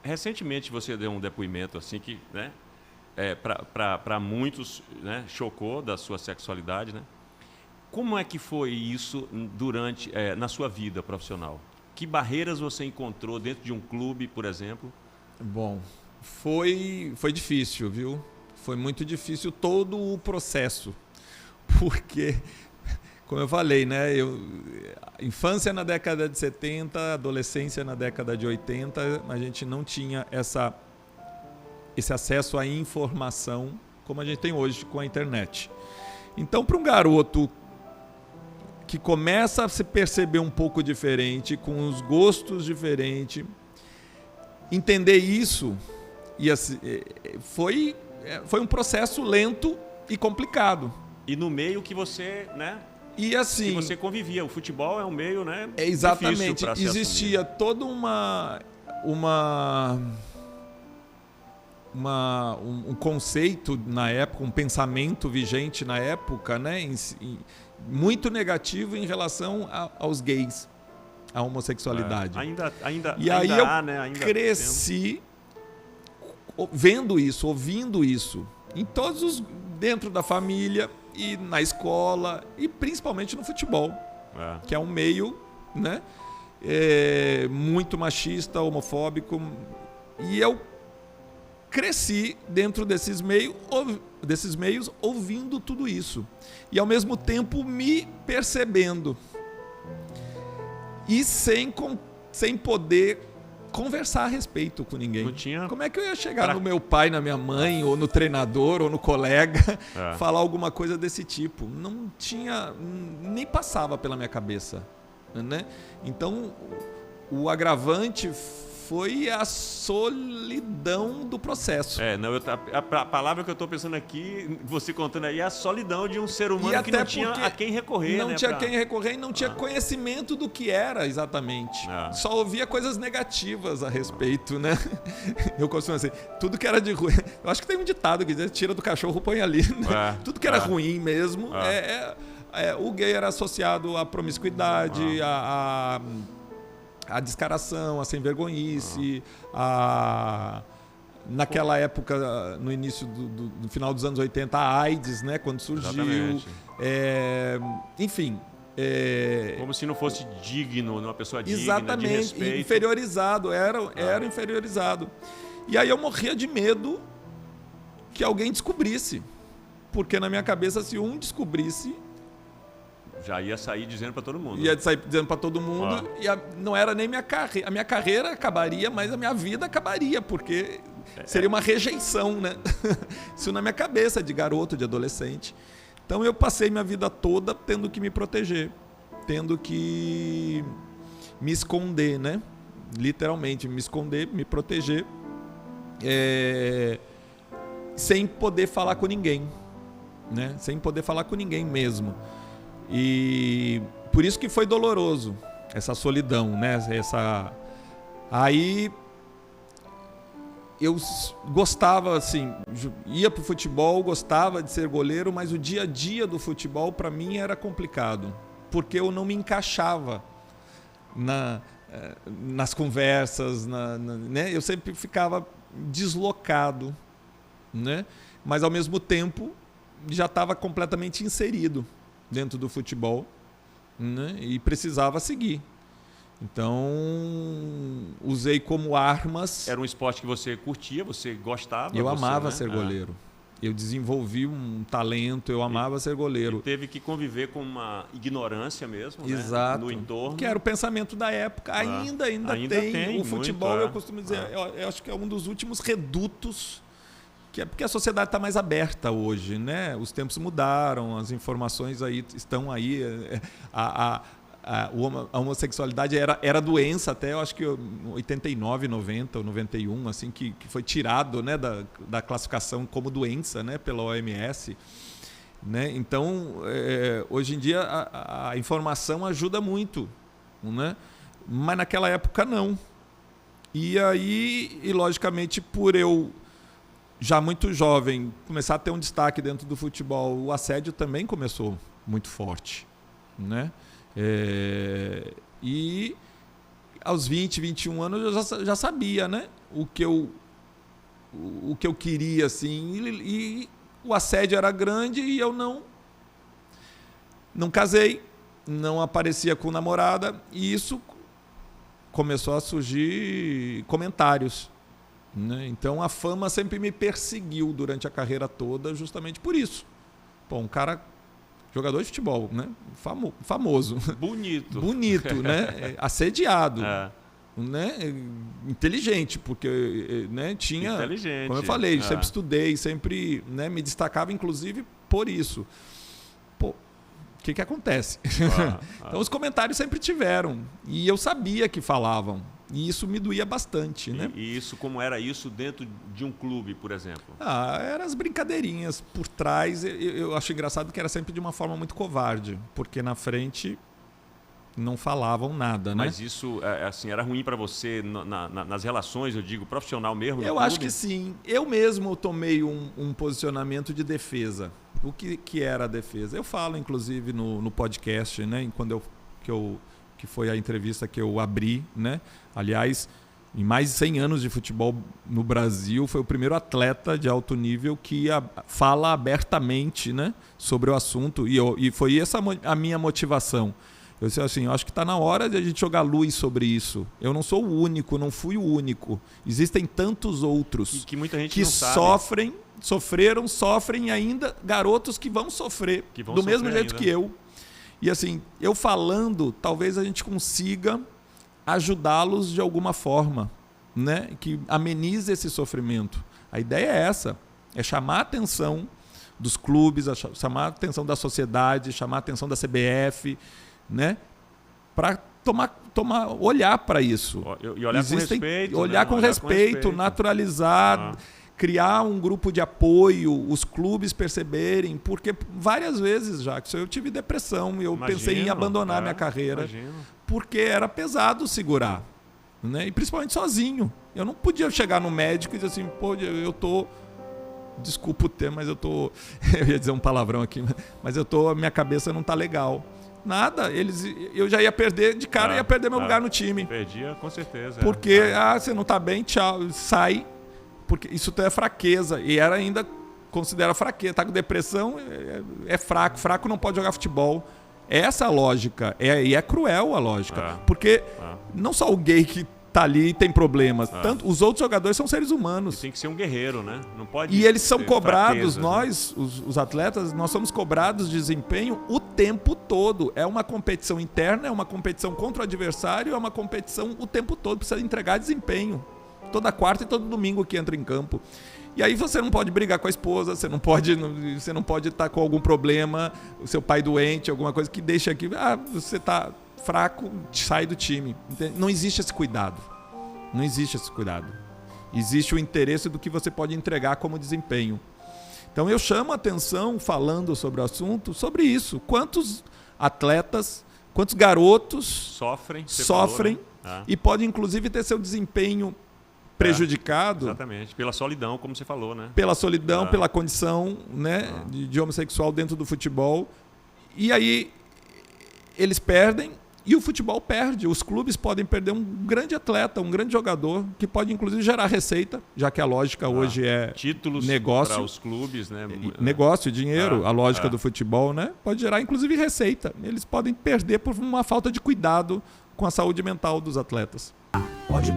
Recentemente você deu um depoimento assim que, né, para muitos, né, chocou da sua sexualidade, né? Como é que foi isso na sua vida profissional? Que barreiras você encontrou dentro de um clube, por exemplo? Bom, foi difícil, viu? Foi muito difícil todo o processo, porque, como eu falei, né, infância na década de 70, adolescência na década de 80, a gente não tinha esse acesso à informação como a gente tem hoje com a internet. Então, para um garoto que começa a se perceber um pouco diferente, com os gostos diferentes, entender isso foi um processo lento e complicado. E no meio que você, né? E assim, que você convivia, o futebol é um meio, né? Exatamente. Difícil para se existia assumir. todo um conceito na época, um pensamento vigente na época, né? Muito negativo em relação aos gays, à homossexualidade. E aí ainda eu há, né? cresci vendo isso, ouvindo isso, dentro da família e na escola e principalmente no futebol, que é um meio, né, muito machista, homofóbico, e eu cresci dentro desses meios ouvindo tudo isso e ao mesmo tempo me percebendo e sem poder conversar a respeito com ninguém. Não tinha... Como é que eu ia chegar no meu pai, na minha mãe, ou no treinador, ou no colega, falar alguma coisa desse tipo? Não tinha, nem passava pela minha cabeça, né? Então, o agravante foi a solidão do processo. A palavra que eu estou pensando aqui, você contando aí, é a solidão de um ser humano que não tinha a quem recorrer. Não tinha quem recorrer e não tinha conhecimento do que era exatamente. Só ouvia coisas negativas a respeito, né? Eu costumo dizer, tudo que era de ruim... Eu acho que tem um ditado que diz, tira do cachorro, põe ali. Né? Tudo que era ruim mesmo, o gay era associado à promiscuidade, a descaração, a sem-vergonhice, naquela época, no início do final dos anos 80, a AIDS, né, quando surgiu. Enfim. Como se não fosse digno, uma pessoa digna, exatamente, de respeito. Inferiorizado, era inferiorizado. E aí eu morria de medo que alguém descobrisse. Porque na minha cabeça, se um descobrisse... Já ia sair dizendo para todo mundo. Ia sair dizendo para todo mundo. E não era nem minha carreira. A minha carreira acabaria, mas a minha vida acabaria, porque seria uma rejeição, né? Isso na minha cabeça, de garoto, de adolescente. Então eu passei minha vida toda tendo que me proteger, tendo que me esconder, né? Literalmente, me esconder, me proteger, sem poder falar com ninguém, né? Sem poder falar com ninguém mesmo. E por isso que foi doloroso essa solidão, né? Aí eu gostava, assim, ia pro futebol, gostava de ser goleiro, mas o dia a dia do futebol para mim era complicado, porque eu não me encaixava nas conversas, né? Eu sempre ficava deslocado, né? Mas ao mesmo tempo já estava completamente inserido dentro do futebol, né? E precisava seguir. Então, usei como armas... Era um esporte que você curtia, você gostava? Eu amava ser goleiro. Eu desenvolvi um talento, eu amava ser goleiro. E teve que conviver com uma ignorância mesmo, exato, né? No entorno. Que era o pensamento da época. Ainda tem. O futebol, muito, eu costumo dizer, eu acho que é um dos últimos redutos, que é porque a sociedade está mais aberta hoje, né? Os tempos mudaram, as informações aí estão aí. A homossexualidade era doença até, eu acho que 89, 90 ou 91, assim, que foi tirado, né, da classificação como doença, né, pela OMS. Né? Então, hoje em dia, a informação ajuda muito, né? Mas naquela época não. E aí, logicamente, por eu... já muito jovem, começar a ter um destaque dentro do futebol, o assédio também começou muito forte, né? E aos 20, 21 anos, eu já sabia, né? O que eu queria, assim. E o assédio era grande e eu não casei, não aparecia com namorada. E isso começou a surgir comentários, né? Então a fama sempre me perseguiu durante a carreira toda, justamente por isso. Pô, um cara, jogador de futebol, né? Famoso. Bonito. Bonito, né? Assediado. Né? Inteligente, porque, né, tinha, como eu falei, sempre estudei, sempre, né, me destacava, inclusive, por isso. Pô, o que acontece? Então os comentários sempre tiveram, e eu sabia que falavam, e isso me doía bastante, né? E isso, como era isso dentro de um clube, por exemplo? Eram as brincadeirinhas por trás. Eu acho engraçado que era sempre de uma forma muito covarde, porque na frente não falavam nada, né? Mas isso, assim, era ruim para você nas relações, eu digo, profissional mesmo? Eu acho que sim. Eu mesmo tomei um posicionamento de defesa. O que era a defesa? Eu falo, inclusive, no podcast, né? Que foi a entrevista que eu abri, né? Aliás, em mais de 100 anos de futebol no Brasil, foi o primeiro atleta de alto nível que fala abertamente, né, sobre o assunto. E foi essa a minha motivação. Eu disse assim, eu acho que está na hora de a gente jogar luz sobre isso. Eu não sou o único, não fui o único. Existem tantos outros que muita gente que não sabe. Sofrem e ainda garotos que vão sofrer do mesmo jeito que eu. E assim, eu falando, talvez a gente consiga ajudá-los de alguma forma, né? Que amenize esse sofrimento. A ideia é essa, é chamar a atenção dos clubes, chamar a atenção da sociedade, chamar a atenção da CBF, né? Para olhar para isso. E olhar com respeito. Olhar com respeito, naturalizar, criar um grupo de apoio, os clubes perceberem, porque várias vezes, Jackson, eu tive depressão, eu pensei em abandonar minha carreira, porque era pesado segurar, né? E principalmente sozinho. Eu não podia chegar no médico e dizer assim, pô, eu tô... Desculpa o termo, mas eu tô... Eu ia dizer um palavrão aqui, mas minha cabeça não tá legal. Nada, eu já ia perder de cara, ia perder meu lugar no time. Perdia, com certeza. Porque, você não tá bem, tchau, sai. Porque isso é fraqueza. E era ainda considera fraqueza. Tá com depressão, é fraco. Fraco não pode jogar futebol. Essa a lógica. E é cruel a lógica. Porque não só o gay que tá ali tem problemas. Tanto, os outros jogadores são seres humanos. E tem que ser um guerreiro, né? Não pode. E eles são cobrados, fraqueza, nós, os atletas, nós somos cobrados de desempenho o tempo todo. É uma competição interna, é uma competição contra o adversário, é uma competição o tempo todo. Precisa entregar desempenho. Toda quarta e todo domingo que entra em campo. E aí você não pode brigar com a esposa, você não pode estar com algum problema, o seu pai doente, alguma coisa que deixa aqui, você está fraco, sai do time. Não existe esse cuidado. Não existe esse cuidado. Existe o interesse do que você pode entregar como desempenho. Então eu chamo a atenção, falando sobre o assunto, sobre isso. Quantos atletas, quantos garotos sofrem falou, né? E podem inclusive ter seu desempenho prejudicado. Exatamente, pela solidão, como você falou, né? Pela solidão, pela condição, né, de homossexual dentro do futebol. E aí eles perdem e o futebol perde. Os clubes podem perder um grande atleta, um grande jogador, que pode inclusive gerar receita, já que a lógica hoje é títulos negócio para os clubes, né? Negócio, dinheiro, a lógica do futebol, né? Pode gerar inclusive receita. Eles podem perder por uma falta de cuidado com a saúde mental dos atletas. Pode.